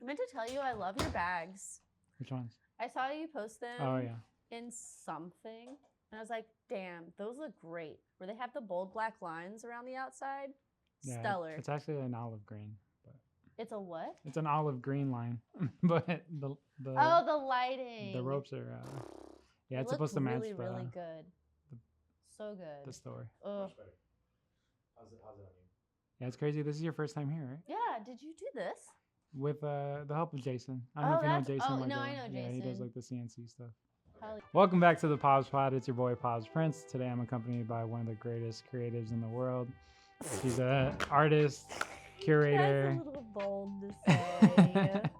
I meant to tell you I love your bags. Which ones? I saw you post them Oh yeah. in something, and I was like, damn, those look great. Where they have the bold black lines around the outside. Yeah, Stellar. it's actually an olive green. But It's a what? it's an olive green line, but the Oh, the lighting. the ropes are yeah, it's It supposed to looks match really, the really good. So good. the story. Ugh. How's it on you? Yeah, it's crazy. This is your first time here, right? Yeah, did you do this? With the help of Jason. I don't know if you know Jason. no, I know Yeah, he does Jason. like the CNC stuff. Hell Welcome back to the Pops Pod. It's your boy Pops Prince. Today I'm accompanied by one of the greatest creatives in the world. She's an artist, curator. That's a little bold to say.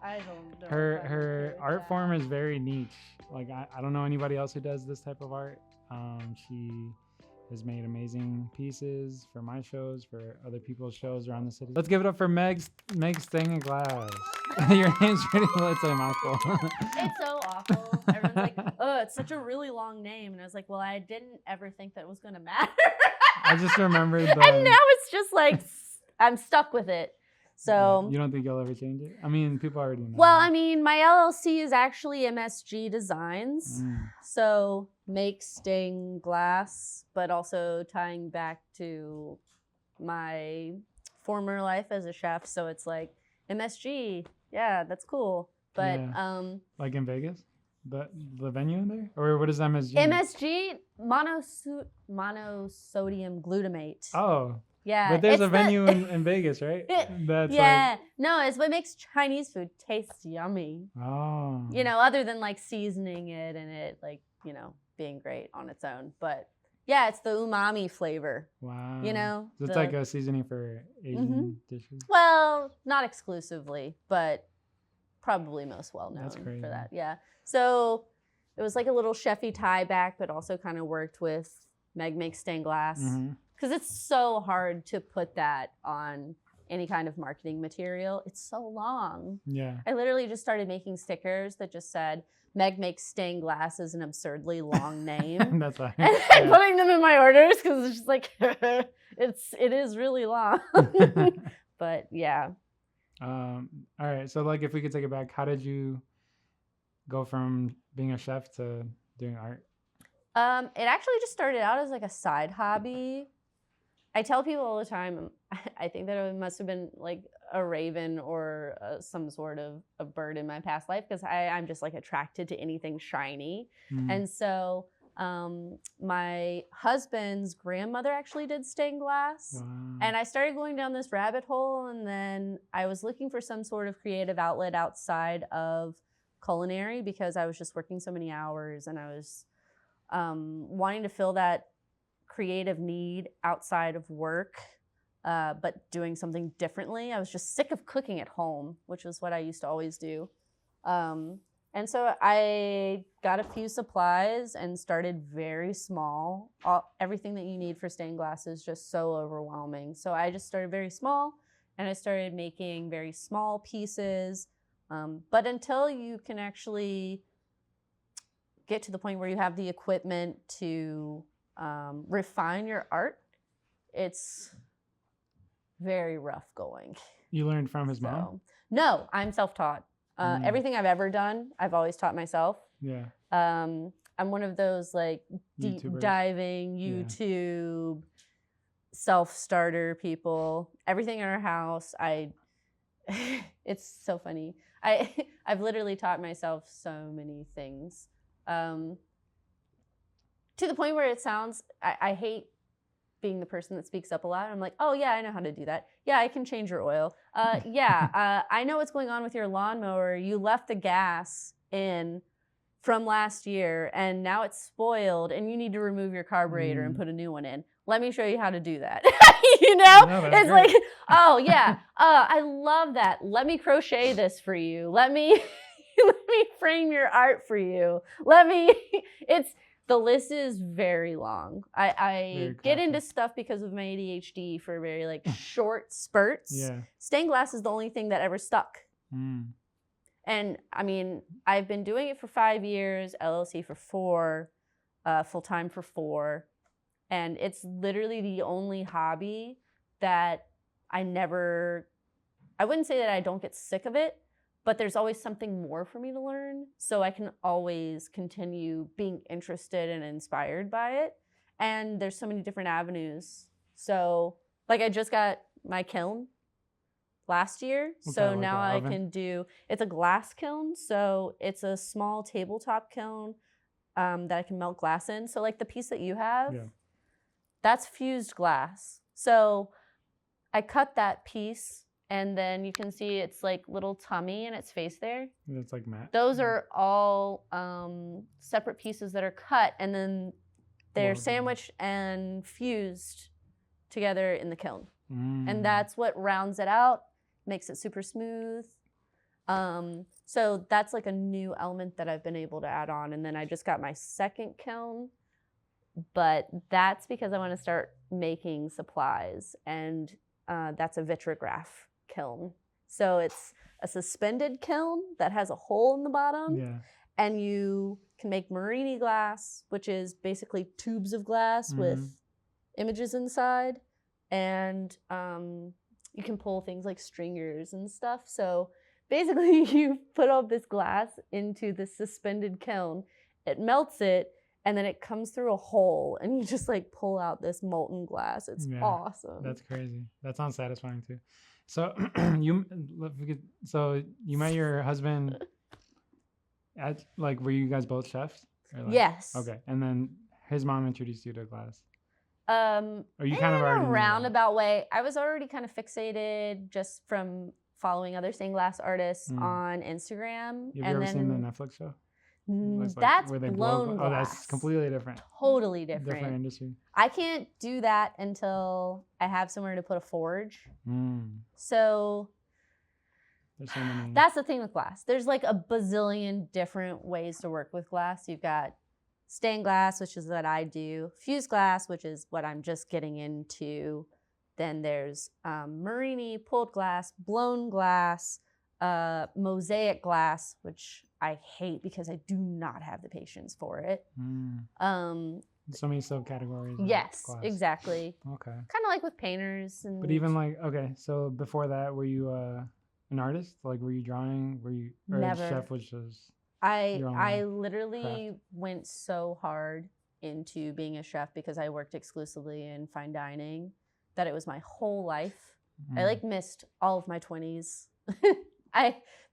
I don't know. Her art form is very niche. Like I don't know anybody else who does this type of art. She has made amazing pieces for my shows, for other people's shows around the city. Let's give it up for Meg's Stained Glass. Your name's pretty well, it's a mouthful. It's so awful. Everyone's like, oh, it's such a really long name. And I was like, well, I didn't ever think that was going to matter. I just remembered the... And now it's just like, I'm stuck with it. So... Yeah, you don't think you'll ever change it? I mean, people already know. Well, I mean, my LLC is actually MSG Designs. Mm. So make stained glass, but also tying back to my former life as a chef. So it's like MSG, yeah, that's cool. But Yeah. Like in Vegas? The venue in there? Or what is MSG? MSG, monosodium glutamate. Oh. Yeah. But there's a it's venue in Vegas, right? That's yeah. No, it's what makes Chinese food taste yummy. Like, oh. You know, other than like seasoning it and it like, you know, being great on its own. But yeah, it's the umami flavor. Wow. You know? So it's like a seasoning for Asian dishes. Well, not exclusively, but probably most well known That's crazy. for that. Yeah. So it was like a little chefy tie back, but also kind of worked with Meg Makes Stained Glass. Because it's so hard to put that on any kind of marketing material. It's so long. Yeah. I literally just started making stickers that just said, Meg Makes Stained Glass is an absurdly long name. That's right. And putting them in my orders because it's just like, it is really long. But yeah. All right. So like if we could take it back, how did you go from being a chef to doing art? It actually just started out as like a side hobby. I tell people all the time, I think that it must have been like a raven or some sort of a bird in my past life because I'm just like attracted to anything shiny. And so my husband's grandmother actually did stained glass. Wow. And I started going down this rabbit hole, and then I was looking for some sort of creative outlet outside of culinary because I was just working so many hours and I was wanting to fill that creative need outside of work, but doing something differently. I was just sick of cooking at home, which was what I used to always do. And so I got a few supplies and started very small. Everything that you need for stained glass is just so overwhelming. So I just started very small and I started making very small pieces. But until you can actually get to the point where you have the equipment to refine your art, it's very rough going. You learned from his mom? No, I'm self-taught. Everything I've ever done, I've always taught myself. Yeah. I'm one of those like deep YouTubers. diving YouTube self-starter people. Everything in our house, it's so funny. I've literally taught myself so many things. To the point where it sounds, I hate being the person that speaks up a lot. I'm like, oh yeah, I know how to do that. Yeah, I can change your oil. I know what's going on with your lawnmower. You left the gas in from last year and now it's spoiled and you need to remove your carburetor and put a new one in. Let me show you how to do that. You know, it's great. Like, oh yeah, I love that. Let me crochet this for you. Let me frame your art for you. The list is very long. I get into stuff because of my ADHD for very like short spurts. Yeah. Stained glass is the only thing that ever stuck. And I mean, I've been doing it for 5 years, LLC for 4, full-time for 4. And it's literally the only hobby that I wouldn't say that I don't get sick of it, but there's always something more for me to learn. So I can always continue being interested and inspired by it. And there's so many different avenues. So like I just got my kiln last year. So like now an I oven? can do, it's a glass kiln. So it's a small tabletop kiln that I can melt glass in. So like the piece that you have, Yeah. that's fused glass. So I cut that piece and then you can see it's like little tummy and its face there. It's like matte. Those are all separate pieces that are cut and then they're Well, sandwiched and fused together in the kiln. Mm. And that's what rounds it out, makes it super smooth. So that's like a new element that I've been able to add on. And then I just got my second kiln, but that's because I want to start making supplies. And that's a vitrograph kiln. So it's a suspended kiln that has a hole in the bottom. Yeah. And you can make Marini glass, which is basically tubes of glass with images inside. And you can pull things like stringers and stuff. So basically you put all this glass into this suspended kiln, it melts it, and then it comes through a hole and you just like pull out this molten glass. It's awesome. That's crazy. That sounds satisfying too. So you met your husband at like, were you guys both chefs? Or like, yes. Okay. And then his mom introduced you to glass. Or you kind of already in a roundabout way. I was already kind of fixated just from following other stained glass artists on Instagram. Have you ever seen the Netflix show? That's where they blown glass. Oh, that's completely different. Totally different. Different industry. I can't do that until I have somewhere to put a forge. So there's so many. That's the thing with glass. There's like a bazillion different ways to work with glass. You've got stained glass, which is what I do. Fused glass, which is what I'm just getting into. Then there's Marini, pulled glass, blown glass, mosaic glass, which I hate because I do not have the patience for it. So many subcategories. Yes, glass. Exactly. Okay. Kind of like with painters. But even like, okay, so before that, were you an artist? Like, were you drawing? Were you or Never. A chef was just I literally went so hard into being a chef because I worked exclusively in fine dining that it was my whole life. I like missed all of my 20s.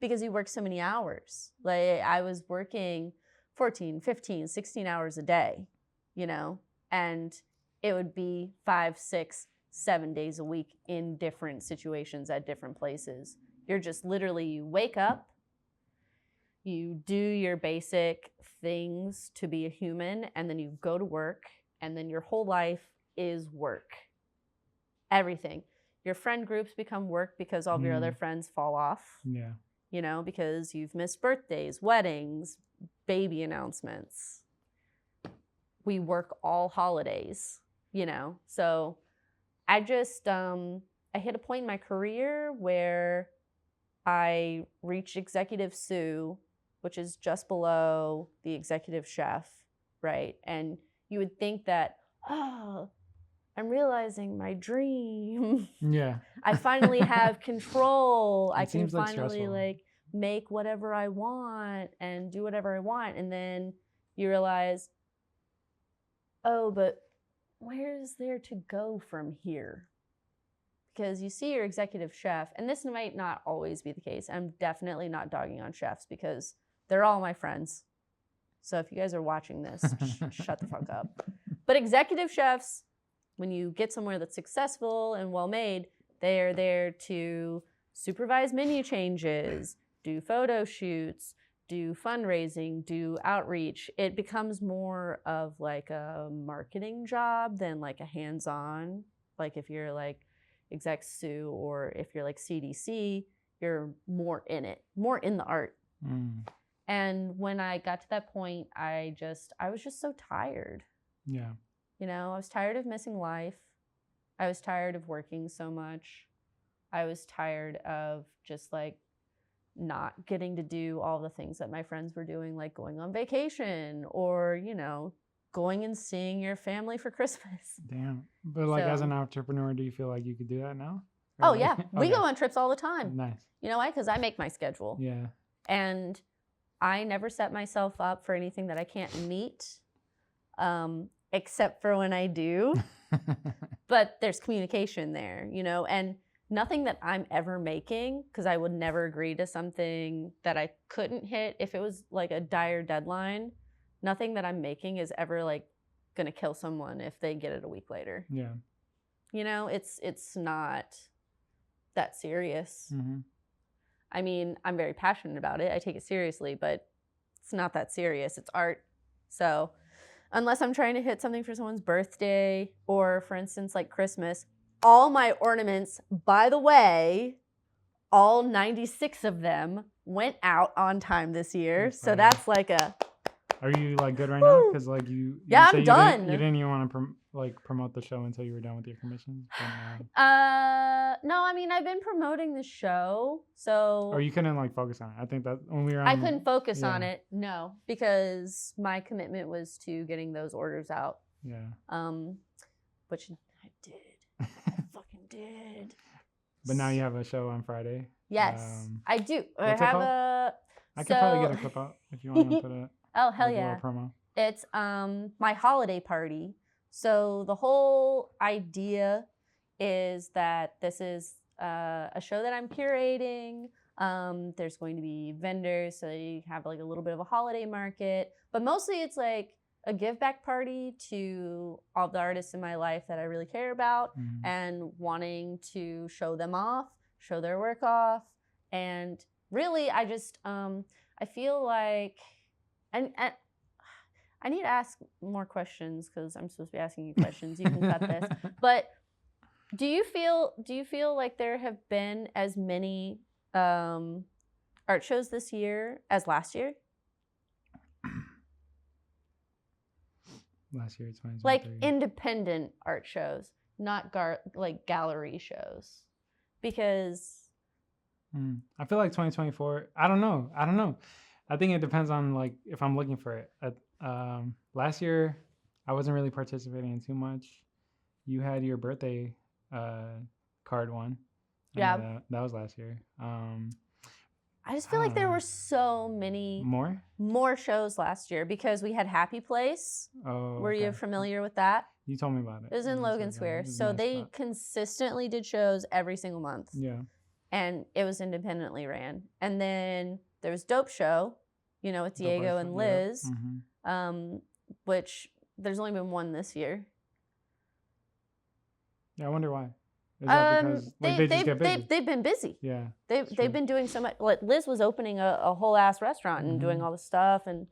Because you work so many hours. Like I was working 14, 15, 16 hours a day, you know, and it would be 5, 6, 7 days a week in different situations at different places. You're just literally, you wake up, you do your basic things to be a human, and then you go to work, and then your whole life is work. Everything. Your friend groups become work because all of your other friends fall off. Yeah. You know, because you've missed birthdays, weddings, baby announcements. We work all holidays, you know. So I just, I hit a point in my career where I reached executive sous, which is just below the executive chef, right? And you would think that, oh, I'm realizing my dream. Yeah. I finally have control. I can finally like make whatever I want and do whatever I want. And then you realize, oh, but where is there to go from here? Because you see your executive chef, and this might not always be the case. I'm definitely not dogging on chefs because they're all my friends. So if you guys are watching this, shut the fuck up. But executive chefs, when you get somewhere that's successful and well-made, they are there to supervise menu changes, do photo shoots, do fundraising, do outreach. It becomes more of like a marketing job than like a hands-on. Like if you're like exec sous or if you're like CDC, you're more in it, more in the art. And when I got to that point, I was just so tired. Yeah. You know, I was tired of missing life. I was tired of working so much. I was tired of just like not getting to do all the things that my friends were doing, like going on vacation or, you know, going and seeing your family for Christmas. Damn. But like as an entrepreneur, do you feel like you could do that now? Or Oh like- yeah, we okay. go on trips all the time. Nice. You know why? Because I make my schedule. Yeah. And I never set myself up for anything that I can't meet, except for when I do. But there's communication there, you know, and nothing that I'm ever making, because I would never agree to something that I couldn't hit if it was like a dire deadline. Nothing that I'm making is ever like going to kill someone if they get it a week later. Yeah. You know, it's not that serious. Mm-hmm. I mean, I'm very passionate about it. I take it seriously, but it's not that serious. It's art. So unless I'm trying to hit something for someone's birthday or, for instance, like Christmas, all my ornaments, by the way, all 96 of them went out on time this year. That's So funny. that's like a, Are you like good right now? Because like you Yeah, said I'm you done. You didn't even want to promote the show until you were done with your commissions. But, no, I mean, I've been promoting the show. So or you couldn't like focus on it. I think that when we were on, I couldn't focus on yeah. it, no, because my commitment was to getting those orders out. Yeah. Which I did. I fucking did. But now you have a show on Friday. Yes, I do. I what's it have called? a. I could probably get a clip out if you want to put it. Oh hell like, a yeah! little promo. It's my holiday party. So the whole idea is that this is a show that I'm curating. There's going to be vendors, so you have like a little bit of a holiday market, but mostly it's like a give back party to all the artists in my life that I really care about, Mhm. and wanting to show them off, show their work off, and really I just I feel like and I need to ask more questions because I'm supposed to be asking you questions. You can cut this. But do you feel like there have been as many art shows this year as last year? Last year, 2023. Like independent art shows, not like gallery shows, because I feel like 2024. I don't know. I think it depends on like if I'm looking for it. Last year, I wasn't really participating in too much. You had your birthday card one. Yeah. That was last year. I just feel like there were so many More shows last year because we had Happy Place. Oh, Were you okay. familiar with that? You told me about it. It was in It's Logan like, it Square. was a So nice they spot. consistently did shows every single month. Yeah. And it was independently ran. And then there was Dope Show, you know, with Dope Diego Art and Show, yeah. Liz, Mhm. which there's only been one this year. Yeah, I wonder why. Is that because like, they just get busy? They've been busy. Yeah. They've been doing so much. Like Liz was opening a whole ass restaurant and doing Mhm. all the stuff, and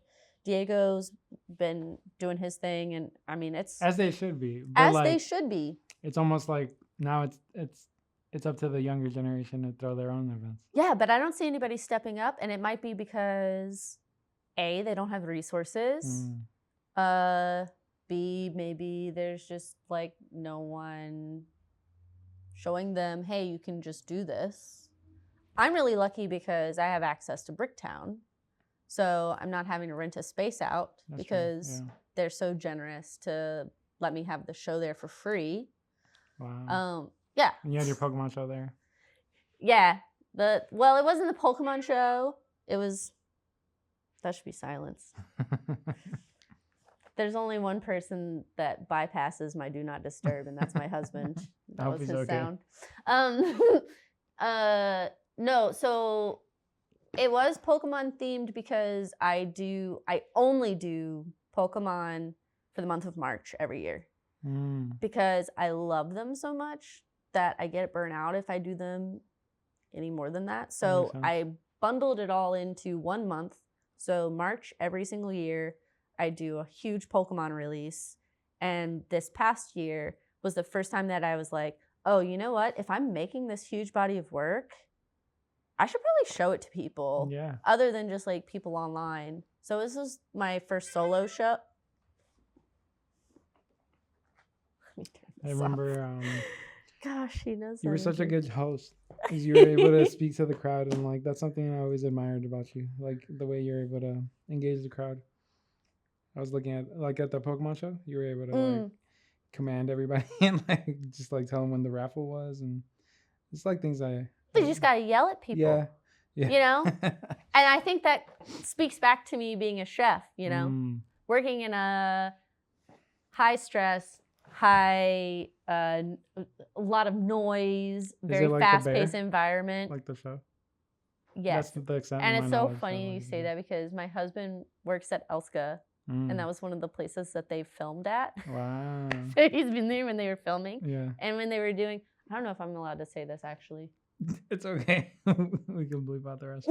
Diego's been doing his thing, and I mean it's As they should be. But as like, they should be. It's almost like now it's up to the younger generation to throw their own events. Yeah, but I don't see anybody stepping up, and it might be because A, they don't have resources. B, maybe there's just like no one showing them, hey, you can just do this. I'm really lucky because I have access to Bricktown. So I'm not having to rent a space out. That's true, because yeah. they're so generous to let me have the show there for free. Wow. Yeah. And you had your Pokemon show there. Yeah. Well, it wasn't the Pokemon show. It was, that should be silence. There's only one person that bypasses my do not disturb, and that's my husband. I That hope was he's his okay. sound. No, so it was Pokemon themed because I only do Pokemon for the month of March every year. Because I love them so much that I get burnt out if I do them any more than that. So I bundled it all into 1 month. So March every single year, I do a huge Pokemon release. And this past year was the first time that I was like, oh, you know what? If I'm making this huge body of work, I should probably show it to people. Yeah. Other than just like people online. So this was my first solo show. I remember Gosh, he knows. you were such a everything. good host. 'Cause you were able to speak to the crowd, and like that's something I always admired about you. Like the way you're able to engage the crowd. I was looking at like at the Pokemon show, you were able to like command everybody and like just like tell them when the raffle was, and It's like things I. You just gotta yell at people. Yeah. Yeah. You know? And I think that speaks back to me being a chef, you know? Working in a high stress, a lot of noise, very like The fast-paced Bear? environment. Like the show. Yes. That's the extent And of it's my so knowledge, funny you say that because my husband works at Elska, and that was one of the places that they filmed at. Wow. So he's been there when they were filming. Yeah. And when they were doing, I don't know if I'm allowed to say this actually. It's okay. We can bleep out the rest.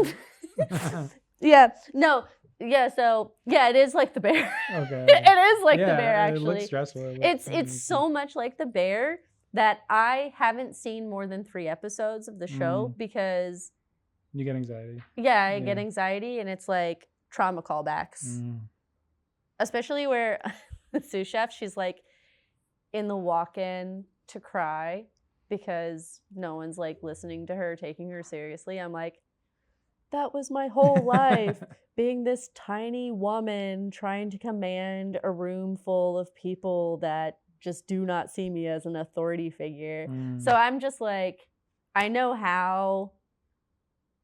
Yeah. No. Yeah. So yeah, it is like the bear. Okay. It is like yeah, the bear. Actually, it looks stressful. It's so much like the bear that I haven't seen more than 3 episodes of the show because you get anxiety. Yeah, I get anxiety, and it's like trauma callbacks. Especially where the sous chef, she's like in the walk-in to cry because no one's like listening to her, taking her seriously. I'm like, that was my whole life, being this tiny woman trying to command a room full of people that just do not see me as an authority figure. So I'm just like, I know how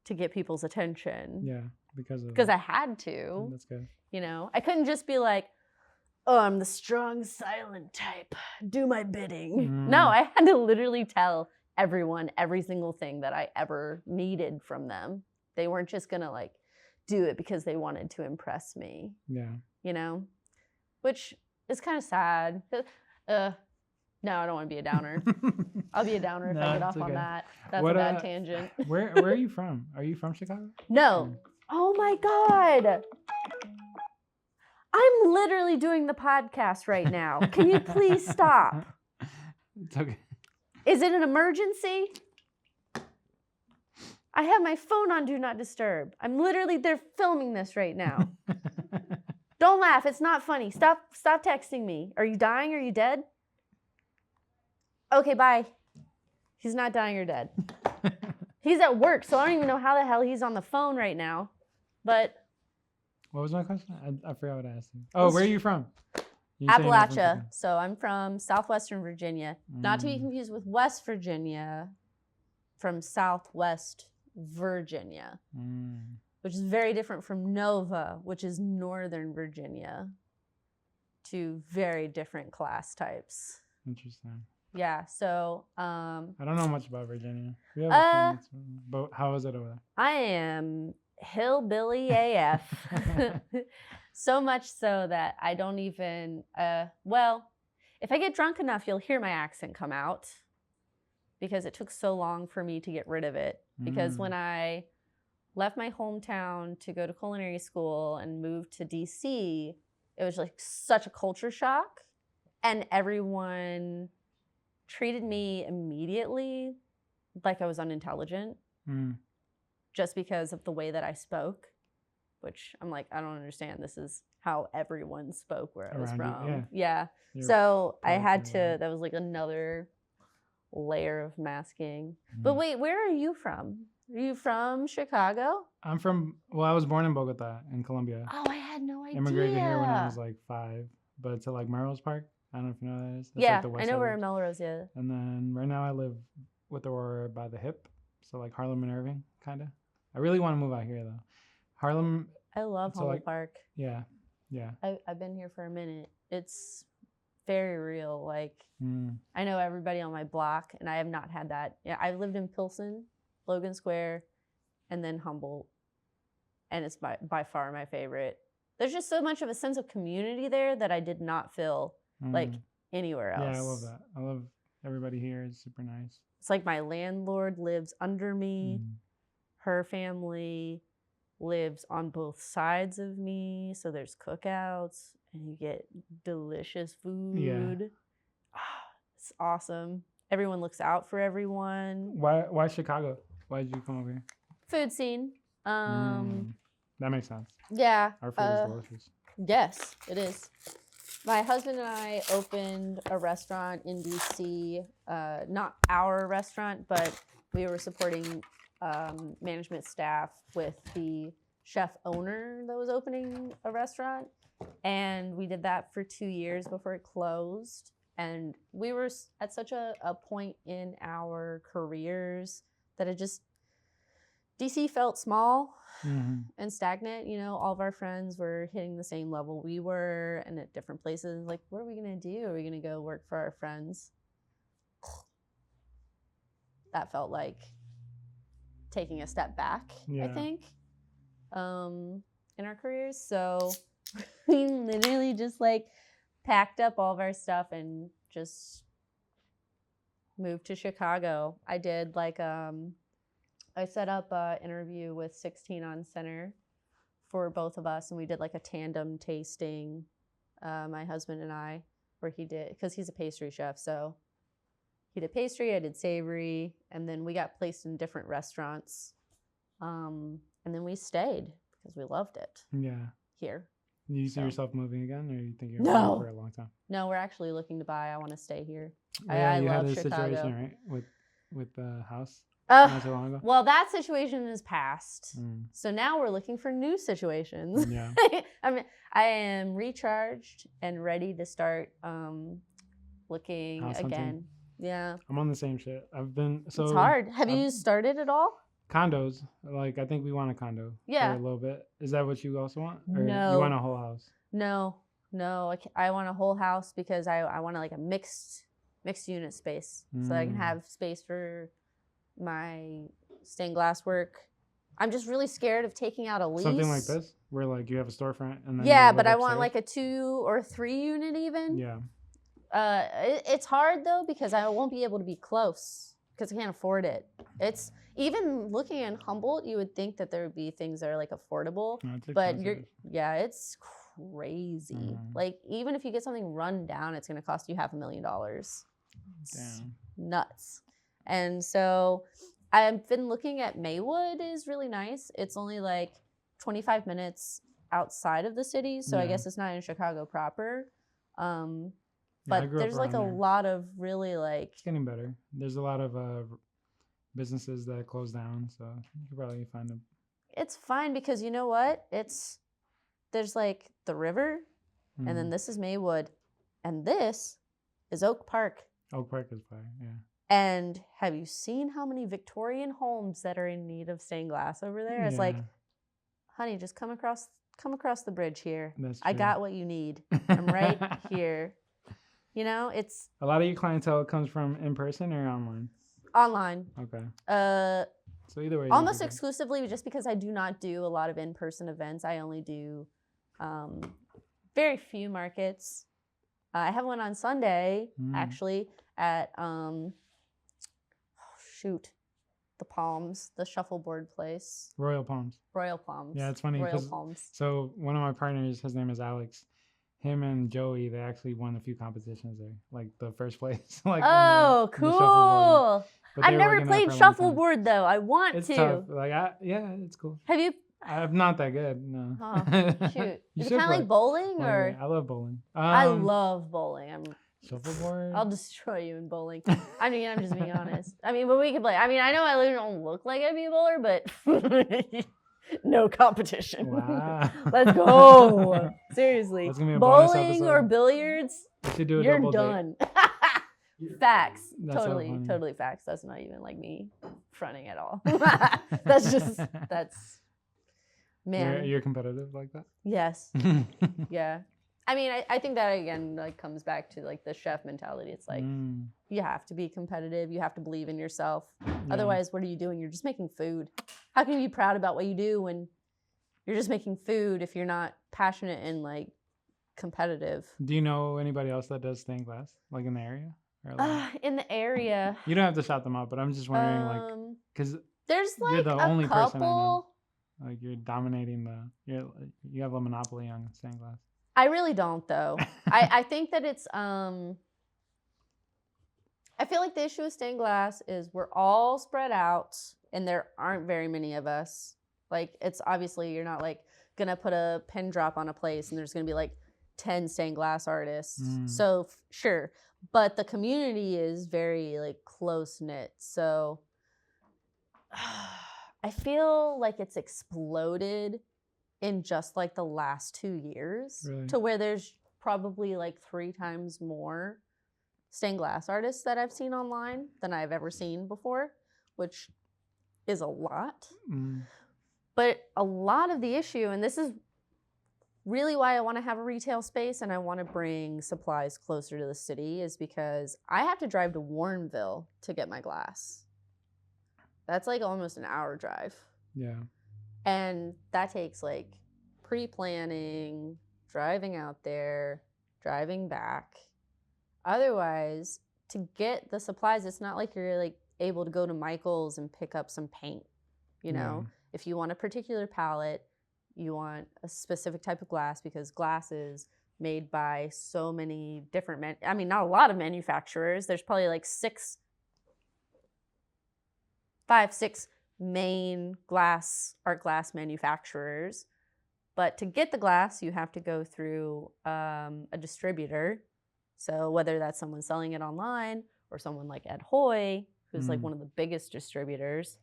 to get people's attention. Yeah, because I had to. That's good. You know, I couldn't just be like, oh, I'm the strong, silent type. Do my bidding. No, I had to literally tell everyone every single thing that I ever needed from them. They weren't just gonna like do it because they wanted to impress me. Yeah. You know, which is kind of sad. No, I don't want to be a downer. I'll be a downer if I get off on that. That's a bad tangent. Where are you from? Are you from Chicago? No. Oh my God. I'm literally doing the podcast right now. Can you please stop? It's okay. Is it an emergency? I have my phone on Do Not Disturb. They're filming this right now. Don't laugh. It's not funny. Stop texting me. Are you dying? Are you dead? Okay, bye. He's not dying or dead. He's at work, so I don't even know how the hell he's on the phone right now. But what was my question? I forgot what I asked you. Oh, where are you from? Appalachia. So I'm from southwestern Virginia. Not to be confused with West Virginia, from Southwest Virginia, which is very different from Nova, which is Northern Virginia. 2 very different class types. Interesting. Yeah, so I don't know much about Virginia. We have a friend but how is it over there? I am hillbilly AF. So much so that I don't even well, if I get drunk enough, you'll hear my accent come out because it took so long for me to get rid of it. Because when I left my hometown to go to culinary school and moved to DC, it was like such a culture shock, and everyone treated me immediately like I was unintelligent just because of the way that I spoke, which I'm like, I don't understand. This is how everyone spoke where I was from. Yeah. So I had to, that was like another layer of masking. But wait, where are you from? Are you from Chicago? I was born in Bogota, in Colombia. Oh, I had no idea. Immigrated here when I was like 5, but to like Melrose Park. I don't know if you know what that is. That's yeah, like the west I know where suburbs. Melrose is. And then right now I live with Aurora by the hip. So like Harlem and Irving, kind of. I really want to move out here though. Harlem. I love Humboldt Park. Yeah, yeah. I've been here for a minute. It's very real. Like, I know everybody on my block, and I have not had that. Yeah, I've lived in Pilsen, Logan Square, and then Humboldt, and it's by far my favorite. There's just so much of a sense of community there that I did not feel like anywhere else. Yeah, I love that. I love everybody here. It's super nice. It's like my landlord lives under me. Her family lives on both sides of me, so there's cookouts and you get delicious food. Yeah. It's awesome. Everyone looks out for everyone. Why Chicago? Why did you come over here? Food scene. That makes sense. Yeah. Our food is delicious. Yes, it is. My husband and I opened a restaurant in DC. Not our restaurant, but we were supporting management staff with the chef owner that was opening a restaurant. And we did that for 2 years before it closed. And we were at such a point in our careers that DC felt small and stagnant. You know, all of our friends were hitting the same level we were and at different places. Like, what are we going to do? Are we going to go work for our friends? That felt like taking a step back, I think, in our careers. So we literally just like packed up all of our stuff and just moved to Chicago. I did like I set up an interview with 16 on Center for both of us, and we did like a tandem tasting, my husband and I, where he did, because he's a pastry chef, so he did pastry, I did savory, and then we got placed in different restaurants, and then we stayed because we loved it. Yeah. Here. You see yourself moving again, or you think you're No. moving for a long time? No, we're actually looking to buy. I want to stay here. Yeah, I you love had a Chicago. situation, right, with the house not so long ago. Well, that situation is past. So now we're looking for new situations. Yeah. I am recharged and ready to start looking House again. hunting. Yeah. I'm on the same shit. It's hard. Have you started at all? Condos. Like, I think we want a condo for a little bit. Is that what you also want? Or No. you want a whole house? No. I want a whole house because I want like a mixed unit space, so that I can have space for my stained glass work. I'm just really scared of taking out a lease. Something like this, where like you have a storefront and then yeah, you but I live want upstairs? like a 2 or 3 unit even. Yeah. It's hard though because I won't be able to be close because I can't afford it. It's even looking in Humboldt, you would think that there would be things that are like affordable, No, it's but expensive. it's crazy. Like even if you get something run down, it's going to cost you $500,000. It's nuts. And so I've been looking at Maywood is really nice. It's only like 25 minutes outside of the city, so I guess it's not in Chicago proper. But there's like a lot of really like... It's getting better. There's a lot of businesses that close down, so you could probably find them. It's fine because you know what? There's like the river, and then this is Maywood, and this is Oak Park. Oak Park is fire, yeah. And have you seen how many Victorian homes that are in need of stained glass over there? It's like, honey, just come across the bridge here. That's I true. got what you need. I'm right here. You know, it's a lot of your clientele comes from in person or online? Online. Okay. So either way, almost exclusively, just because I do not do a lot of in-person events. I only do very few markets. I have one on Sunday actually at the Palms, the shuffleboard place. Royal Palms. Yeah, it's funny. Royal Palms. So one of my partners, his name is Alex. Him and Joey, they actually won a few competitions there, like the first place. Like cool! I've never played shuffleboard though. I want it's to. Tough. Like, it's cool. Have you? I'm not that good. No. Oh, shoot. Is it kind of like bowling or? I love bowling. I love bowling. Shuffleboard. I'll destroy you in bowling. I mean, I'm just being honest. I mean, but we could play. I mean, I know I literally don't look like I'd be a bowler, but no competition. Wow. Let's go. Seriously. That's gonna be a bowling or billiars, we should do a you're double done. date. Facts. That's Totally facts. That's not even like me fronting at all. Man. You're competitive like that? Yes. Yeah. I mean, I think that again like comes back to like the chef mentality. It's like you have to be competitive. You have to believe in yourself. Otherwise, what are you doing? You're just making food. How can you be proud about what you do when you're just making food if you're not passionate and like competitive? Do you know anybody else that does stained glass, like in the area? Or like, in the area. You don't have to shout them out, but I'm just wondering, like, because there's like you're the a only couple. person I know. Like you're dominating you have a monopoly on stained glass. I really don't though. I think that it's I feel like the issue with stained glass is we're all spread out and there aren't very many of us. Like it's obviously you're not like gonna put a pin drop on a place and there's gonna be like 10 stained glass artists. So sure, but the community is very like close knit. So I feel like it's exploded in just like the last 2 years to where there's probably like 3 times more stained glass artists that I've seen online than I've ever seen before, which is a lot. But a lot of the issue, and this is really why I want to have a retail space and I want to bring supplies closer to the city, is because I have to drive to Warrenville to get my glass. That's like almost an hour drive. Yeah. And that takes like pre-planning, driving out there, driving back. Otherwise, to get the supplies, it's not like you're like able to go to Michael's and pick up some paint. You know, if you want a particular palette, you want a specific type of glass, because glass is made by so many different, not a lot of manufacturers. There's probably like 5, 6 main art glass manufacturers. But to get the glass, you have to go through a distributor. So whether that's someone selling it online or someone like Ed Hoy, who's like one of the biggest distributors,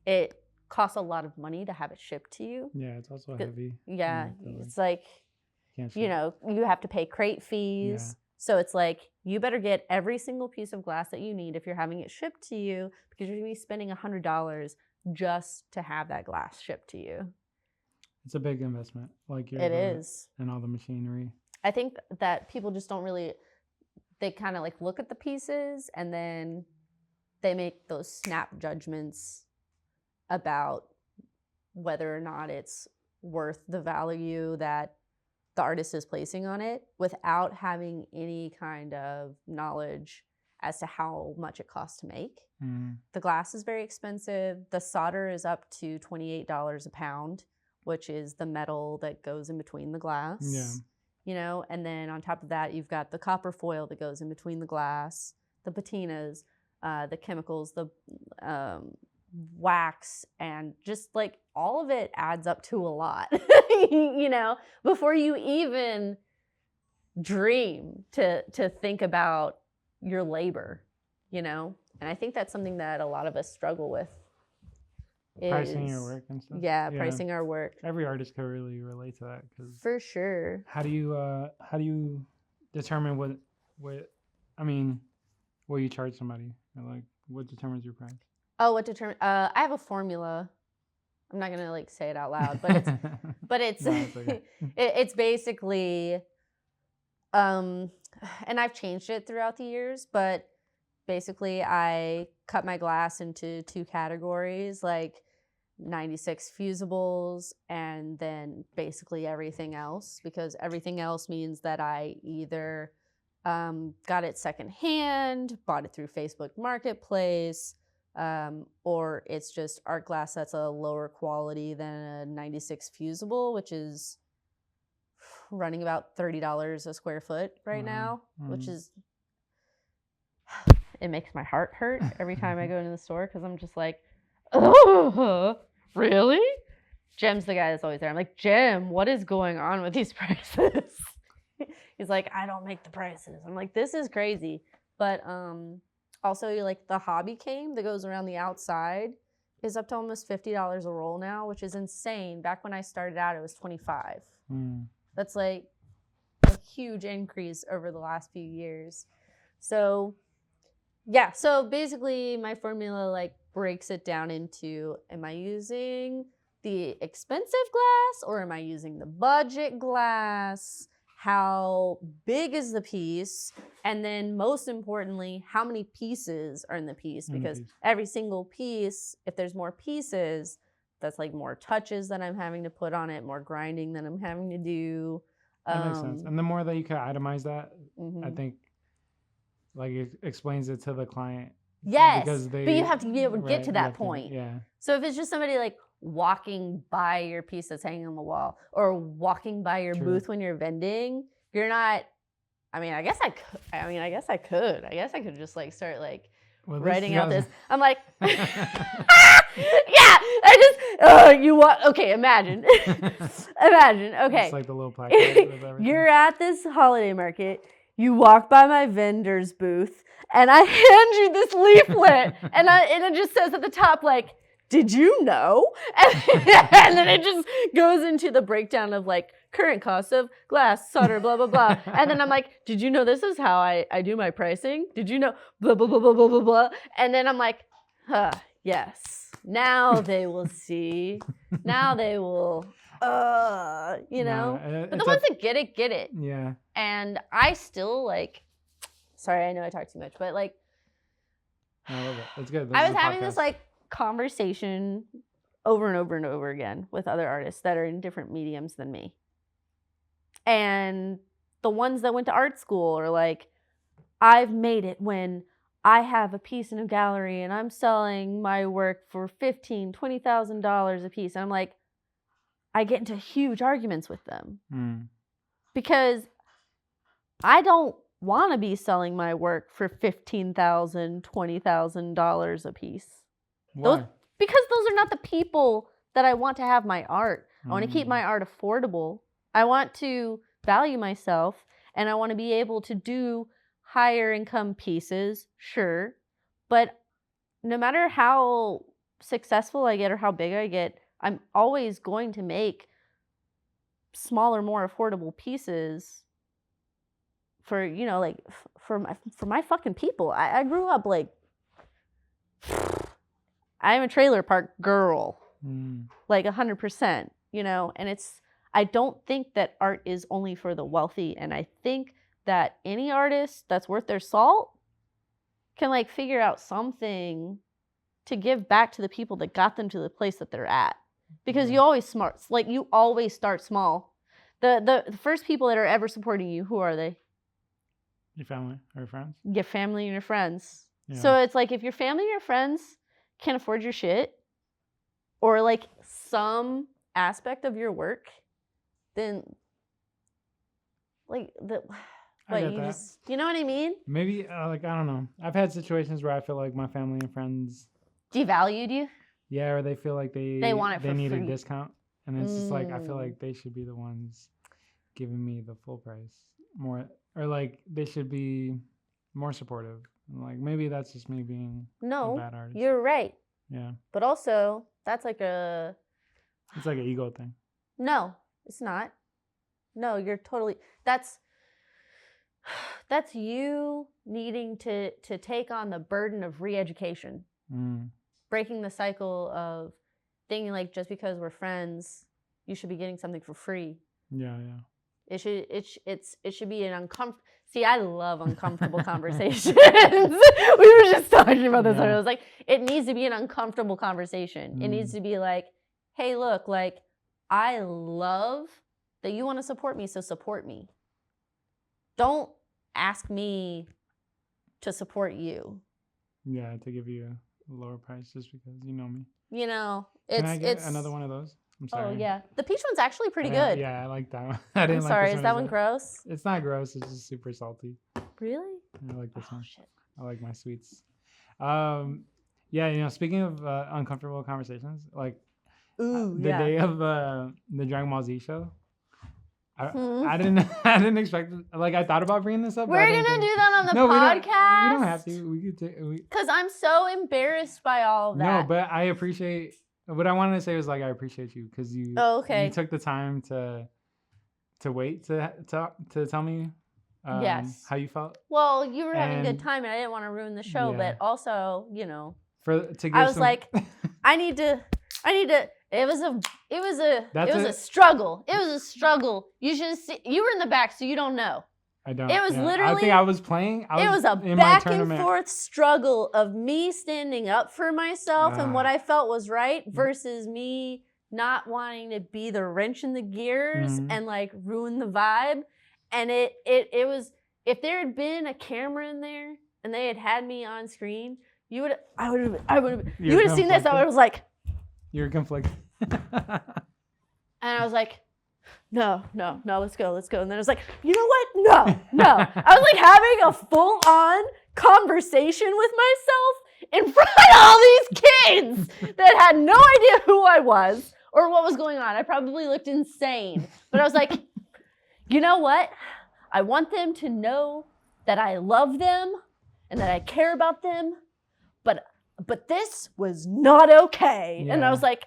it costs a lot of money to have it shipped to you. Yeah, it's also heavy. Yeah, it's like, you know, you have to pay crate fees. Yeah. So it's like, you better get every single piece of glass that you need if you're having it shipped to you, because you're going to be spending $100 just to have that glass shipped to you. It's a big investment. Like it is. And all the machinery. I think that people just don't really, they kind of like look at the pieces and then they make those snap judgments about whether or not it's worth the value that the artist is placing on it, without having any kind of knowledge as to how much it costs to make. The glass is very expensive. The solder is up to $28 a pound, which is the metal that goes in between the glass. Yeah. You know, and then on top of that, you've got the copper foil that goes in between the glass, the patinas, the chemicals, the wax, and just like all of it adds up to a lot, you know, before you even dream to think about your labor, you know. And I think that's something that a lot of us struggle with. Pricing your work and stuff. Yeah, pricing our work. Every artist can really relate to that, because for sure. How do you determine what you charge somebody? Or like, what determines your price? Oh, what determines? I have a formula. I'm not gonna like say it out loud, but it's No, it's okay. it's basically, and I've changed it throughout the years, but basically I cut my glass into 2 categories, like 96 fusibles and then basically everything else, because everything else means that I either got it secondhand, bought it through Facebook Marketplace, or it's just art glass that's a lower quality than a 96 fusible, which is running about $30 a square foot right now, which is, it makes my heart hurt every time I go into the store, because I'm just like, oh, really? Jim's the guy that's always there. I'm like, Jim, what is going on with these prices? He's like, I don't make the prices. I'm like, this is crazy. But also, like, the hobby cane that goes around the outside is up to almost $50 a roll now, which is insane. Back when I started out, it was $25. That's like a huge increase over the last few years. So yeah, so basically my formula like breaks it down into, am I using the expensive glass or am I using the budget glass? How big is the piece? And then most importantly, how many pieces are in the piece? Because every single piece, if there's more pieces, that's like more touches that I'm having to put on it, more grinding that I'm having to do. That makes sense. And the more that you can itemize that, I think, like, it explains it to the client. Yes, but you have to be able to get to that point. Yeah. So if it's just somebody like walking by your piece that's hanging on the wall, or walking by your booth when you're vending, you're not. I guess I could. I guess I could just like start like writing out this. I'm like, yeah. Okay, imagine. Imagine. Okay. It's like the little placard of everything. You're at this holiday market. You walk by my vendor's booth, and I hand you this leaflet, and it just says at the top, like, did you know? And then it just goes into the breakdown of like current cost of glass, solder, blah, blah, blah. And then I'm like, did you know this is how I do my pricing? Did you know blah, blah, blah, blah, blah, blah, blah. And then I'm like, yes, now they will see. Now they will, you know. But the ones that get it. Yeah. And I still like, sorry, I know I talk too much, but like, I love it. That's good. I was having this like conversation over and over and over again with other artists that are in different mediums than me. And the ones that went to art school are like, I've made it when I have a piece in a gallery and I'm selling my work for $15,000, $20,000 a piece. And I'm like, I get into huge arguments with them because I don't want to be selling my work for $15,000, $20,000 a piece. Why? Because those are not the people that I want to have my art. I want to keep my art affordable. I want to value myself, and I want to be able to do higher income pieces, sure. But no matter how successful I get or how big I get, I'm always going to make smaller, more affordable pieces for, you know, like for my fucking people. I grew up like, I'm a trailer park girl, like 100%, you know, and I don't think that art is only for the wealthy. And I think that any artist that's worth their salt can like figure out something to give back to the people that got them to the place that they're at. Because you always start small. The first people that are ever supporting you, who are they? Your family or your friends? Your family and your friends. Yeah. So it's like if your family and your friends can't afford your shit or like some aspect of your work, then like you know what I mean? Maybe like I don't know. I've had situations where I feel like my family and friends devalued you. Yeah, or they feel like they want it for need free. A discount, and it's just like I feel like they should be the ones giving me the full price more, or like they should be more supportive. Like maybe that's just me being a bad artist. You're right. Yeah. But also that's like it's like an ego thing. No, it's not. No, you're totally that's you needing to take on the burden of re-education. Breaking the cycle of thinking like just because we're friends, you should be getting something for free. Yeah. It should be an uncomfortable. See, I love uncomfortable conversations. We were just talking about this. I was like, it needs to be an uncomfortable conversation. It needs to be like, hey, look, like I love that you want to support me, so support me. Don't ask me to support you. Yeah, to give you a lower price just because you know me. You know, Can I get another one of those? I'm sorry. Oh yeah, the peach one's actually pretty good. Yeah, I like that one. I'm sorry, is that one gross? It's not gross. It's just super salty. Really? I like this one. Shit. I like my sweets. Yeah, you know, speaking of uncomfortable conversations, like the day of the Dragon Ball Z show, I didn't expect it. Like I thought about bringing this up. We're gonna do that on the podcast. We don't have to. We could take. Because I'm so embarrassed by all of that. No, but I appreciate. What I wanted to say was like I appreciate you because you. Oh, okay. You took the time to wait to tell me. Yes. How you felt. Well, you were having a good time, and I didn't want to ruin the show, but also, you know, I was like, I need to. It was a struggle. It was a struggle. You should see. You were in the back, so you don't know. I don't. It was literally. I think I was playing. It was a back and forth struggle of me standing up for myself and what I felt was right versus me not wanting to be the wrench in the gears and like ruin the vibe. And it was, if there had been a camera in there and they had me on screen, you would have seen this. I was like, you're conflicted. And I was like, no, let's go. And then I was like, you know what? No. I was like having a full-on conversation with myself in front of all these kids that had no idea who I was or what was going on. I probably looked insane. But I was like, you know what? I want them to know that I love them and that I care about them, but but this was not okay. And I Yeah. was like,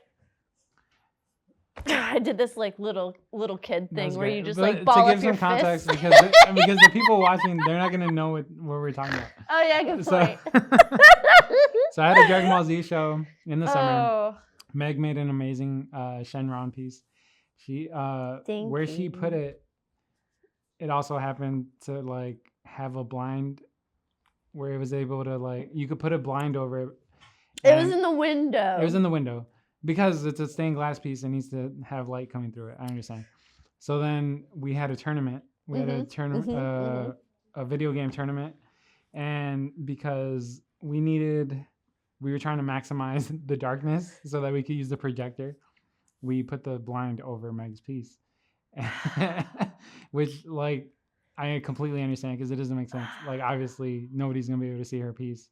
I did this like little kid thing That's where great. you just But like ball to up give your some context, fist. because the people watching, they're not gonna know what we're talking about. Oh yeah, good So, point. so I had a Dragon Ball Z show in the summer. Oh, Meg made an amazing Shenron piece. She thank where she put you. it, it also happened to like have a blind where it was able to like you could put a blind over it. It was and in the window. It was in the window because it's a stained glass piece. It needs to have light coming through it. I understand. So then we had a tournament. We had a tournament, a video game tournament, and because we were trying to maximize the darkness so that we could use the projector. We put the blind over Meg's piece, which like I completely understand because it doesn't make sense. Like obviously nobody's gonna be able to see her piece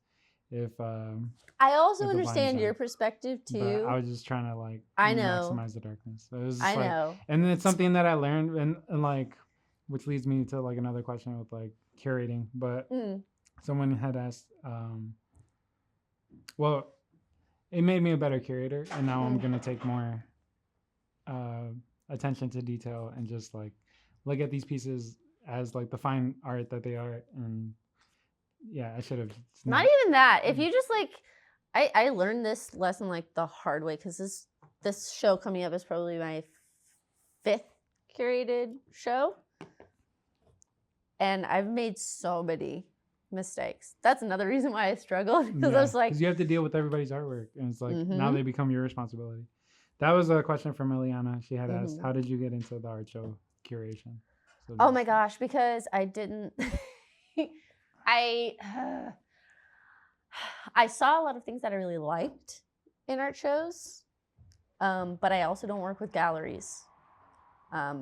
if I also if the blind is understand your on. perspective But too. I was just trying to like I know. maximize the darkness. So it was just I like, know. and then it's something that I learned and like, which leads me to like another question with like curating. But someone had asked, well, it made me a better curator, and now I'm gonna take more attention to detail and just like look at these pieces as like the fine art that they are. And yeah, I should have Not even that. If you just like, I learned this lesson like the hard way because this show coming up is probably my 5th curated show, and I've made so many mistakes. That's another reason why I struggled because I was like, because you have to deal with everybody's artwork, and it's like now they become your responsibility. That was a question from Eliana. She had asked, "How did you get into the art show curation?" So oh my gosh, because I didn't. I saw a lot of things that I really liked in art shows, but I also don't work with galleries. I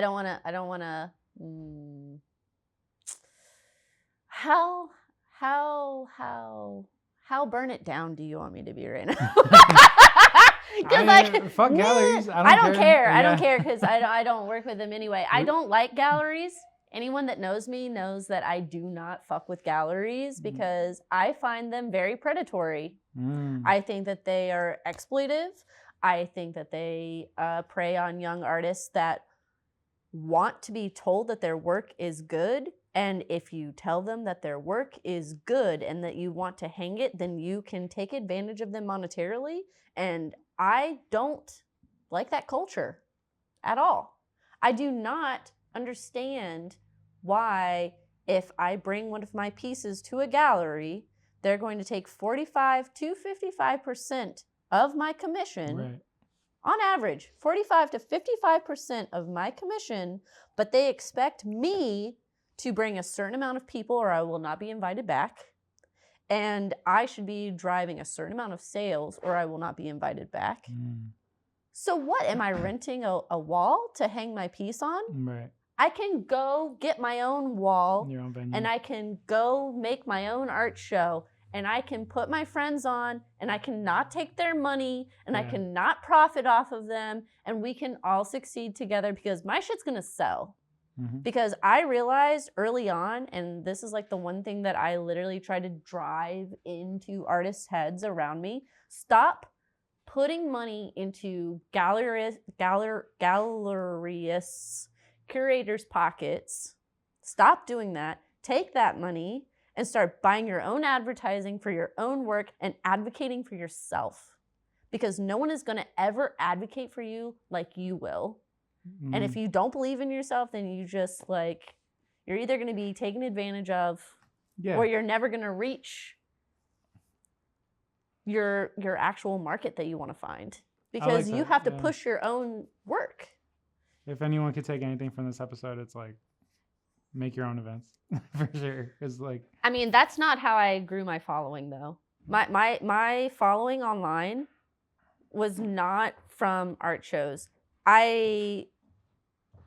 don't want to. How burn it down do you want me to be right now? Because fuck galleries. I don't care. Yeah. I don't care because I don't work with them anyway. I don't like galleries. Anyone that knows me knows that I do not fuck with galleries because I find them very predatory. I think that they are exploitive. I think that they prey on young artists that want to be told that their work is good. And if you tell them that their work is good and that you want to hang it, then you can take advantage of them monetarily. And I don't like that culture at all. I do not understand why if I bring one of my pieces to a gallery, they're going to take 45 to 55% of my commission. Right. On average, 45 to 55% of my commission, but they expect me to bring a certain amount of people or I will not be invited back. And I should be driving a certain amount of sales or I will not be invited back. So what, am I renting a wall to hang my piece on? Right. I can go get my own wall Your own venue. and I can go make my own art show and I can put my friends on and I cannot take their money and I cannot profit off of them and we can all succeed together because my shit's gonna sell. Because I realized early on, and this is like the one thing that I literally try to drive into artists' heads around me, stop putting money into gallerists, curators' pockets. Stop doing that. Take that money and start buying your own advertising for your own work and advocating for yourself. Because no one is going to ever advocate for you like you will. And if you don't believe in yourself, then you just like, you're either going to be taken advantage of or you're never going to reach your actual market that you want to find. Because you have to push your own work. If anyone could take anything from this episode, it's like, make your own events for sure. It's like, I mean, that's not how I grew my following though. My following online was not from art shows.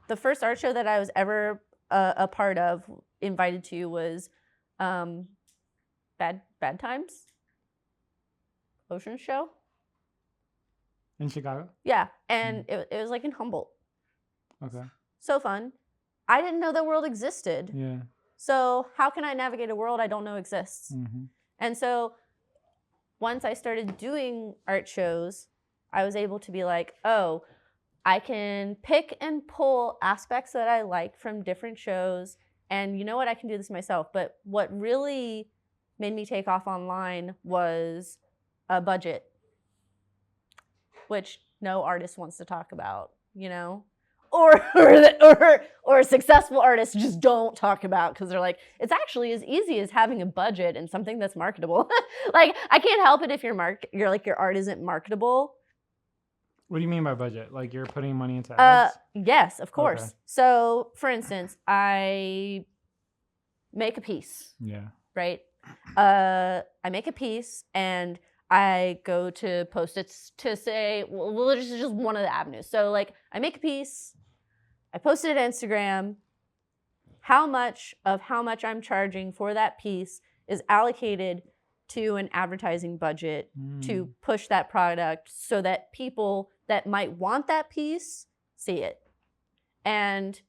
The first art show that I was ever a part of, invited to, was Bad Times Ocean Show in Chicago. Yeah, and it was like in Humboldt. Okay. So fun. I didn't know the world existed. Yeah. So how can I navigate a world I don't know exists? And so once I started doing art shows, I was able to be like, oh, I can pick and pull aspects that I like from different shows. And you know what? I can do this myself. But what really made me take off online was a budget, which no artist wants to talk about, you know? Or successful artists just don't talk about because they're like, it's actually as easy as having a budget and something that's marketable. Like, I can't help it if your art isn't marketable. What do you mean by budget? Like you're putting money into ads? Yes, of course. Okay. So, for instance, I make a piece. Yeah. Right? I make a piece and I go to post it to say, well, this is just one of the avenues. So, like, I make a piece, I post it to Instagram. How much I'm charging for that piece is allocated to an advertising budget to push that product so that people that might want that piece see it. And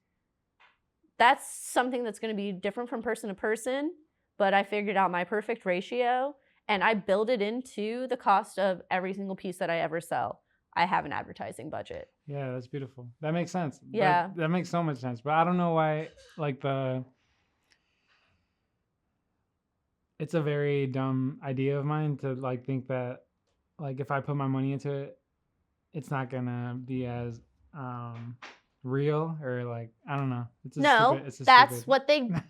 that's something that's going to be different from person to person, but I figured out my perfect ratio and I build it into the cost of every single piece that I ever sell. I have an advertising budget. Yeah, that's beautiful. That makes sense. Yeah. That makes so much sense. But I don't know why, like, it's a very dumb idea of mine to, like, think that, like, if I put my money into it, it's not gonna be as real or, like, I don't know. That's what they want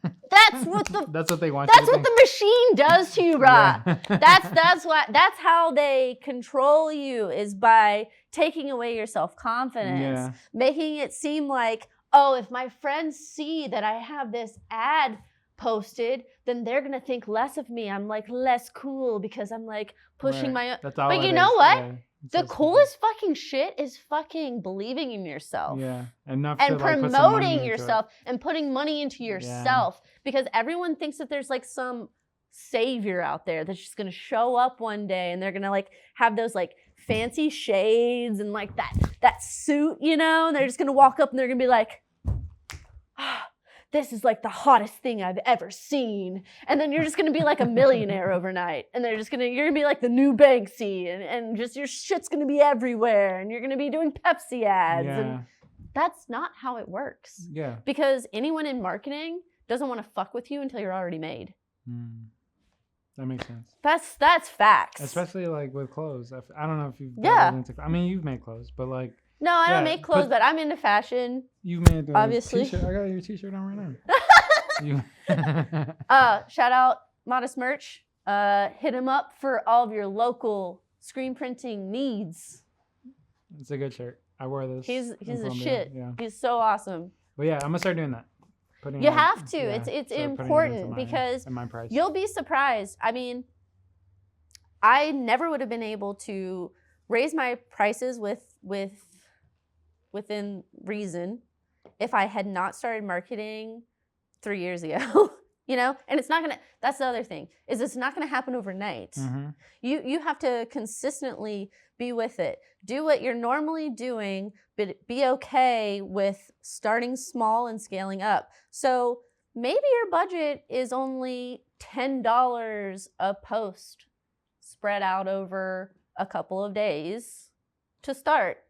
you to think. the machine does to you, Rob. Yeah. That's how they control you, is by taking away your self-confidence, Yeah. making it seem like, oh, if my friends see that I have this ad posted, then they're gonna think less of me. I'm like less cool because I'm like pushing my own. That's all but it you know is. what? Yeah. The coolest fucking shit is fucking believing in yourself. Yeah. Enough And to, like, put some money promoting into yourself and putting money into yourself. Because everyone thinks that there's like some savior out there that's just gonna show up one day and they're gonna like have those like fancy shades and like that suit, you know, and they're just gonna walk up and they're gonna be like, this is like the hottest thing I've ever seen. And then you're just gonna be like a millionaire overnight. And you're gonna be like the new Banksy and just your shit's gonna be everywhere. And you're gonna be doing Pepsi ads. Yeah. And that's not how it works. Yeah. Because anyone in marketing doesn't want to fuck with you until you're already made. That makes sense. That's facts. Especially like with clothes. I don't know if you've I mean, you've made clothes, but like. No, I don't make clothes, but I'm into fashion. You made obviously. T-shirt. I got your t-shirt on right now. Shout out Modest Merch. Hit him up for all of your local screen printing needs. It's a good shirt. I wore this. He's a shit. Yeah. He's so awesome. But yeah, I'm gonna start doing that. You have to. It's important because you'll be surprised. I mean, I never would have been able to raise my prices within reason if I had not started marketing 3 years ago. You know, and that's the other thing, is it's not gonna happen overnight. Mm-hmm. You have to consistently be with it. Do what you're normally doing, but be okay with starting small and scaling up. So maybe your budget is only $10 a post spread out over a couple of days to start.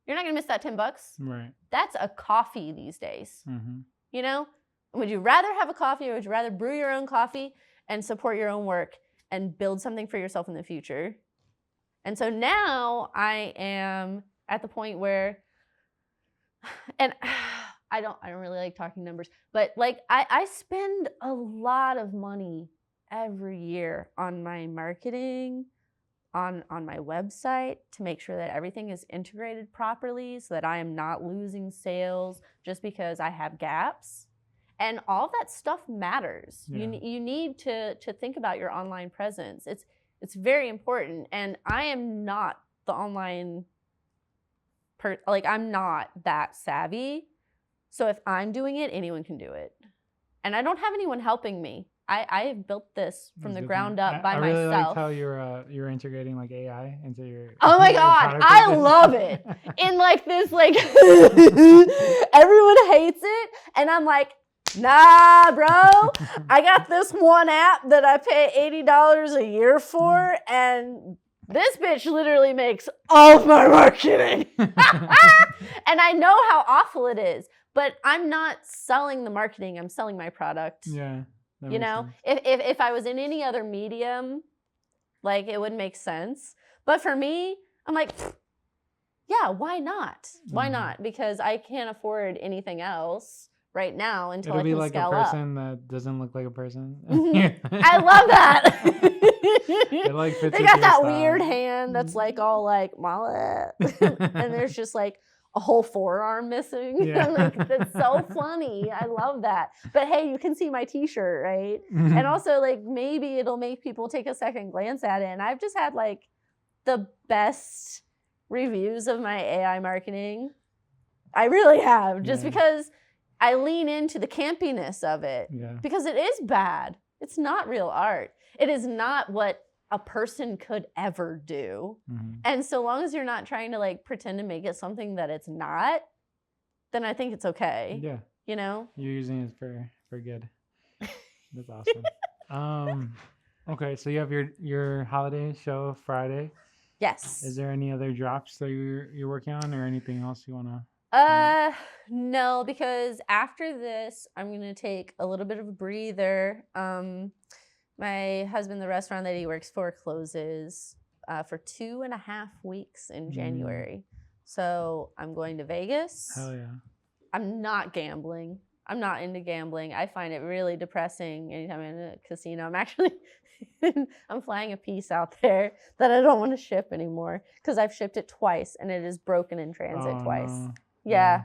You're not gonna miss that $10. Right. That's a coffee these days. Mm-hmm. You know? Would you rather have a coffee or would you rather brew your own coffee and support your own work and build something for yourself in the future? And so now I am at the point where, and I don't really like talking numbers, but like I spend a lot of money every year on my marketing, on my website to make sure that everything is integrated properly so that I am not losing sales just because I have gaps. And all that stuff matters. Yeah. You need to think about your online presence. It's very important. And I am not the online I'm not that savvy. So if I'm doing it, anyone can do it. And I don't have anyone helping me. I have built this from the ground up by myself. I really liked how you're integrating like AI into your. Oh my God, I love it. In like this, like everyone hates it, and I'm like, Nah, bro. I got this one app that I pay $80 a year for, and this bitch literally makes all of my marketing. And I know how awful it is, but I'm not selling the marketing. I'm selling my product. Yeah. You know, if I was in any other medium, like it would make sense. But for me, I'm like, yeah, why not? Why not? Because I can't afford anything else right now until I can It'll be like scale a up. person that doesn't look like a person. I love that. It like fits They with got your that style. weird hand that's like all like mullet, and there's just like a whole forearm missing. Yeah. Like that's so funny. I love that. But hey, you can see my T-shirt, right? And also like maybe it'll make people take a second glance at it. And I've just had like the best reviews of my AI marketing. I really have, just because I lean into the campiness of it. Yeah. Because it is bad. It's not real art. It is not what a person could ever do. And so long as you're not trying to like pretend to make it something that it's not, then I think it's okay. Yeah. You know? You're using it for good. That's awesome. Okay, so you have your holiday show Friday. Yes. Is there any other drops that you're working on, or anything else you wanna? No, because after this, I'm gonna take a little bit of a breather. My husband, the restaurant that he works for, closes for 2.5 weeks in January. So I'm going to Vegas. Hell yeah. I'm not gambling. I'm not into gambling. I find it really depressing anytime I'm in a casino. I'm actually I'm flying a piece out there that I don't want to ship anymore because I've shipped it twice and it is broken in transit twice. No. Yeah.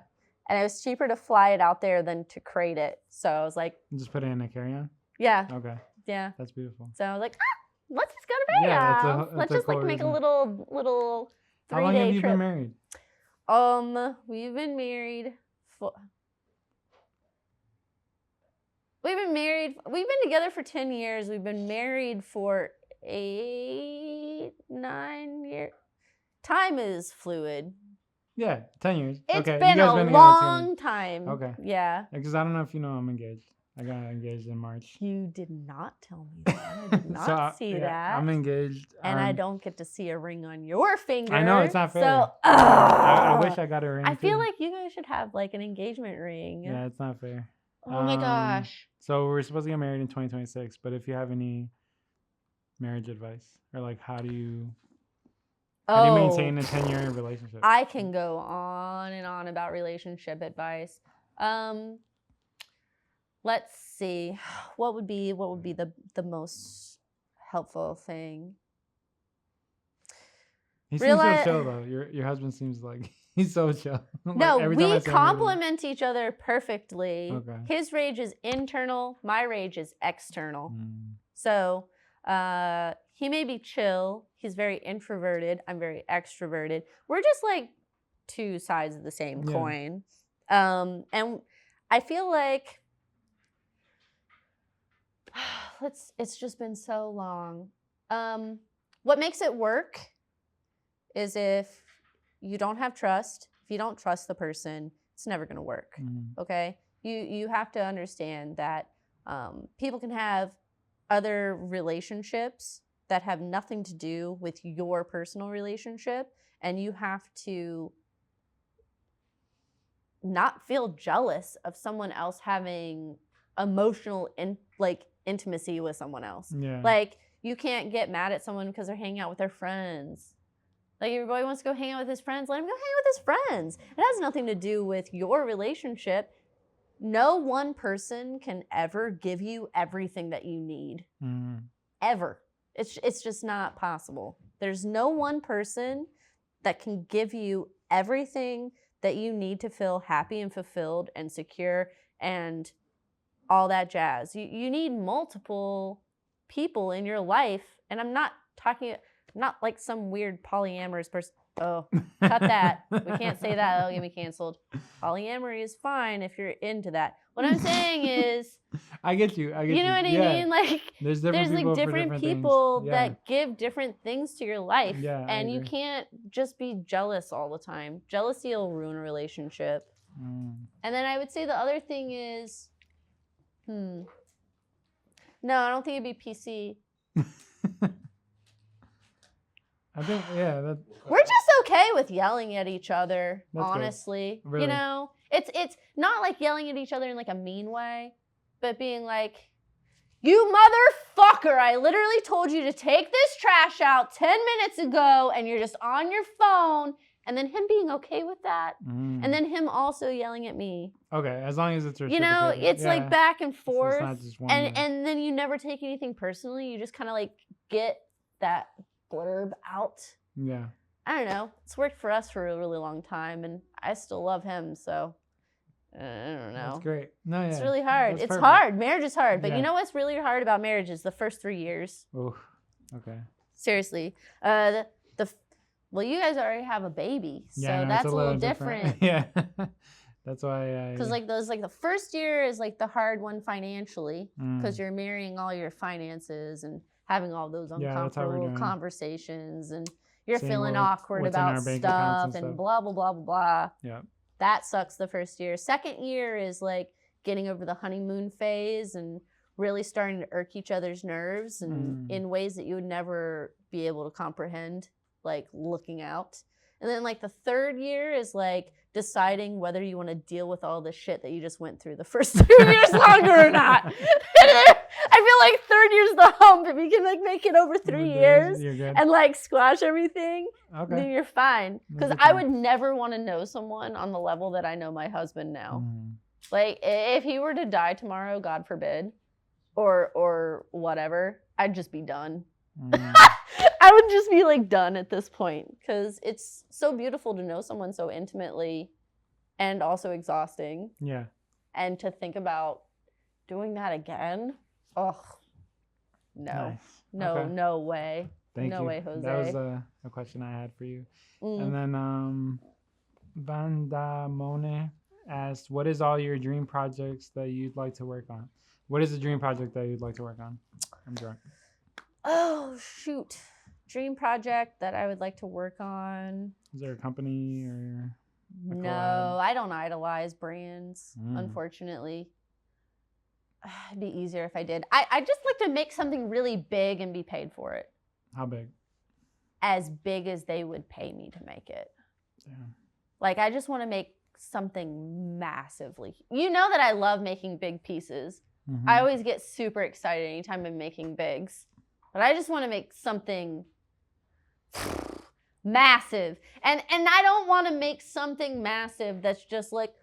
And it was cheaper to fly it out there than to crate it. So I was like, Just put it in a carry-on? yeah. Okay. Yeah. That's beautiful. So I was like, let's just go to Vegas. Yeah, that's Let's a just cool like make a reason. little 3-day How long have you trip. been married? We've been married for we've been together for 10 years. We've been married for 8, 9 years. Time is fluid. Yeah, 10 years. It's okay. been you guys a been together 10 years. long time. Okay. Yeah. Because I don't know if you know I'm engaged. I got engaged in March. You did not tell me that. I did not see that. I'm engaged. And I don't get to see a ring on your finger. I know, it's not fair. So, I wish I got a ring. I feel too. like you guys should have like an engagement ring. Yeah, it's not fair. Oh my gosh. So we're supposed to get married in 2026, but if you have any marriage advice, or like how do you maintain a 10-year relationship? I can go on and on about relationship advice. Let's see. What would be the most helpful thing? He seems so chill though. Your husband seems like he's so chill. Like, no, every time I we see him, complement each other perfectly. Okay. His rage is internal, my rage is external. Mm. So he may be chill. He's very introverted. I'm very extroverted. We're just like two sides of the same coin. And I feel like it's just been so long. What makes it work is if you don't have trust, if you don't trust the person, it's never going to work. Okay? You have to understand that people can have other relationships that have nothing to do with your personal relationship, and you have to not feel jealous of someone else having emotional intimacy with someone else. Yeah. Like, you can't get mad at someone because they're hanging out with their friends. Like, your boy wants to go hang out with his friends, let him go hang out with his friends. It has nothing to do with your relationship. No one person can ever give you everything that you need. Ever. It's just not possible. There's no one person that can give you everything that you need to feel happy and fulfilled and secure and all that jazz. You need multiple people in your life. And I'm not like some weird polyamorous person. Oh, cut that. We can't say that. That'll get me canceled. Polyamory is fine if you're into that. What I'm saying is, I get you. you know what I mean? Like, there's like different people that give different things to your life. Yeah, and you can't just be jealous all the time. Jealousy will ruin a relationship. And then I would say the other thing is No, I don't think it'd be PC. I think, yeah. We're just okay with yelling at each other, That's good. honestly. Really? You know, it's not like yelling at each other in like a mean way, but being like, you motherfucker, I literally told you to take this trash out 10 minutes ago and you're just on your phone. And then him being okay with that. And then him also yelling at me. Okay, as long as it's You know, it's like back and forth. It's not just one and then you never take anything personally. You just kind of like get that blurb out. Yeah. I don't know. It's worked for us for a really long time, and I still love him, so I don't know. That's great. No, yeah. It's really hard. That's It's perfect. hard. Marriage is hard, but Yeah. you know what's really hard about marriage is the first 3 years. Oh, okay. Seriously. Well, you guys already have a baby, so Yeah, no, that's it's a little different. Yeah. That's why Because like the first year is like the hard one financially, because Mm. you're marrying all your finances and having all those Yeah, that's how we're uncomfortable doing. conversations, and you're Seeing feeling what- awkward what's in about our bank accounts stuff and and stuff. blah blah blah blah blah. Yeah. That sucks the first year. Second year is like getting over the honeymoon phase and really starting to irk each other's nerves and in ways that you would never be able to comprehend, like looking out. And then like the third year is like deciding whether you want to deal with all the shit that you just went through the first 2 years longer or not. I feel like third year's the hump. If you can like make it over 3 years You're good. and like squash everything, Okay. then you're fine. Because That's I okay. would never want to know someone on the level that I know my husband now. Mm. Like if he were to die tomorrow, God forbid, or whatever, I'd just be done. Mm. I would just be like done at this point because it's so beautiful to know someone so intimately and also exhausting. Yeah. And to think about doing that again, oh, no. Nice. No, Okay. no way. Thank No you. way, Jose. That was a question I had for you. Mm. And then Vandamone asked, what is all your dream projects that you'd like to work on? What is the dream project that you'd like to work on? I'm drunk. Oh, shoot. Dream project that I would like to work on. Is there a company or a No, collab? I don't idolize brands, Mm. unfortunately. It'd be easier if I did. I just like to make something really big and be paid for it. How big? As big as they would pay me to make it. Yeah. Like, I just want to make something massively. You know that I love making big pieces. Mhm. I always get super excited anytime I'm making bigs. But I just want to make something massive. And I don't want to make something massive that's just like,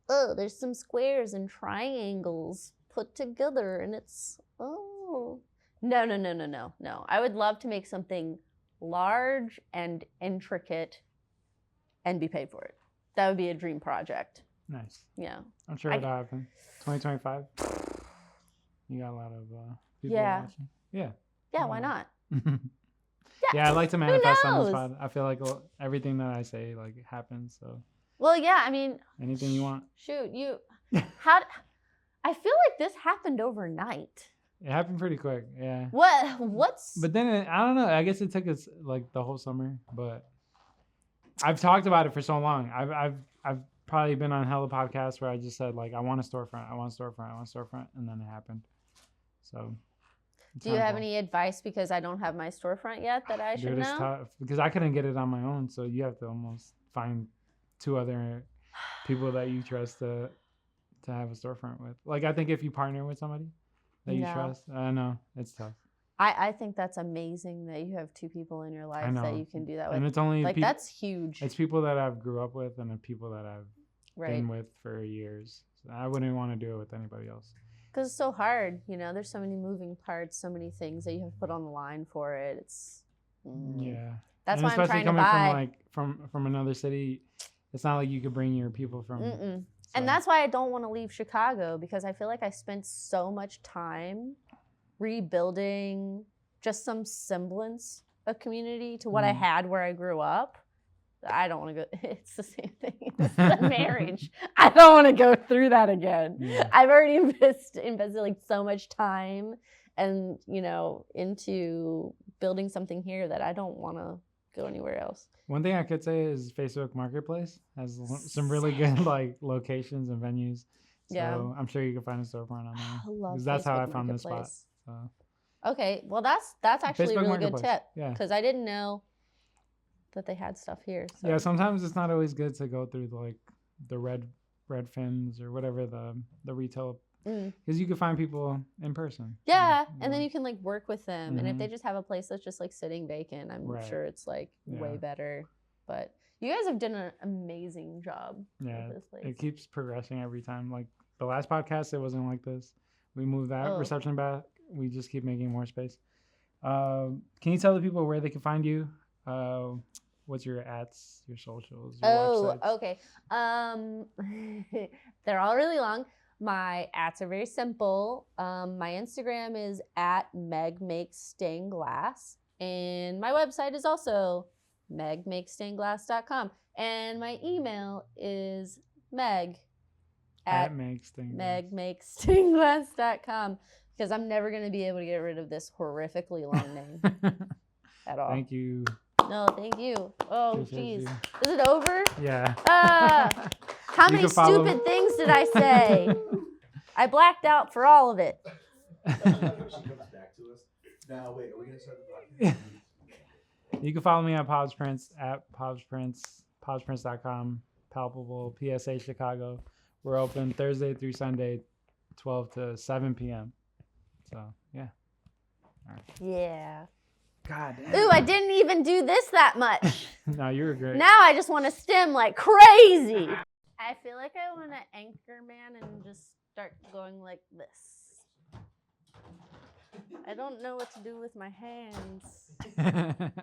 oh, there's some squares and triangles put together and it's, oh. No. I would love to make something large and intricate and be paid for it. That would be a dream project. Nice. Yeah. I'm sure it'll happen. 2025. You got a lot of people Yeah. watching. Yeah. Yeah, why not? Yeah, I like to manifest on the knows? spot. I feel like everything that I say like happens. So Well, yeah, I mean, anything you want. shoot, I feel like this happened overnight. It happened pretty quick. Yeah. What's But then I don't know. I guess it took us like the whole summer. But I've talked about it for so long. I've probably been on hella podcasts where I just said like I want a storefront, and then it happened. So. it's do you have time. any advice because I don't have my storefront yet that I should Dude, it's know? tough because I couldn't get it on my own. So you have to almost find 2 other people that you trust to have a storefront with. Like I think if you partner with somebody that you No. trust, I know it's tough. I think that's amazing that you have 2 people in your life that know. you can do that with. And it's only Like that's huge, it's people that I've grew up with and the people that I've right? been with for years. So I wouldn't want to do it with anybody else. Because it's so hard, you know. There's so many moving parts, so many things that you have to put on the line for it. It's Yeah. That's and why I'm especially trying to coming buy. from another city, it's not like you could bring your people from. Mm-mm. so- And that's why I don't want to leave Chicago, because I feel like I spent so much time rebuilding just some semblance of community to what I had where I grew up. I don't want to go. It's the same thing. It's the marriage. I don't want to go through that again. Yeah. I've already invested like so much time and, you know, into building something here that I don't want to go anywhere else. One thing I could say is Facebook Marketplace has some really good like locations and venues Yeah. So I'm sure you can find a storefront on there. I love 'Cause that's how I Facebook found this spot. Marketplace. So Okay, well that's actually a Facebook really good Marketplace. tip Yeah. because I didn't know that they had stuff here. So. Yeah, sometimes it's not always good to go through like the red fins or whatever the retail, because you can find people in person. Yeah, you and then know. you can like work with them, and if they Mhm. just have a place that's just like sitting vacant, I'm Right. sure it's like way Yeah. better. But you guys have done an amazing job. Yeah, with this place. it keeps progressing every time. Like the last podcast, it wasn't like this. We moved that Oh. reception back. We just keep making more space. Can you tell the people where they can find you? What's your @, your socials, your websites? Okay. They're all really long. My @s are very simple. My Instagram is @megmakestainedglass, and my website is also megmakestainedglass.com, and my email is meg At Meg Stinglass. megmakestainedglass.com, because I'm never going to be able to get rid of this horrifically long name at all. Thank you. No, thank you. Oh, Appreciate jeez. you. Is it over? Yeah. How You many can follow- stupid things did I say? I blacked out for all of it. She comes back to us. Now, wait, are we going to start the podcast? You can follow me on Pobs Prints @PobsPrints, pobsprints.com, Palpable, PSA Chicago. We're open Thursday through Sunday, 12 to 7 p.m. So, yeah. All right. Yeah. God damn. Ooh, I didn't even do this that much. No, you were great. Now I just want to stim like crazy. I feel like I want to anchor man and just start going like this. I don't know what to do with my hands.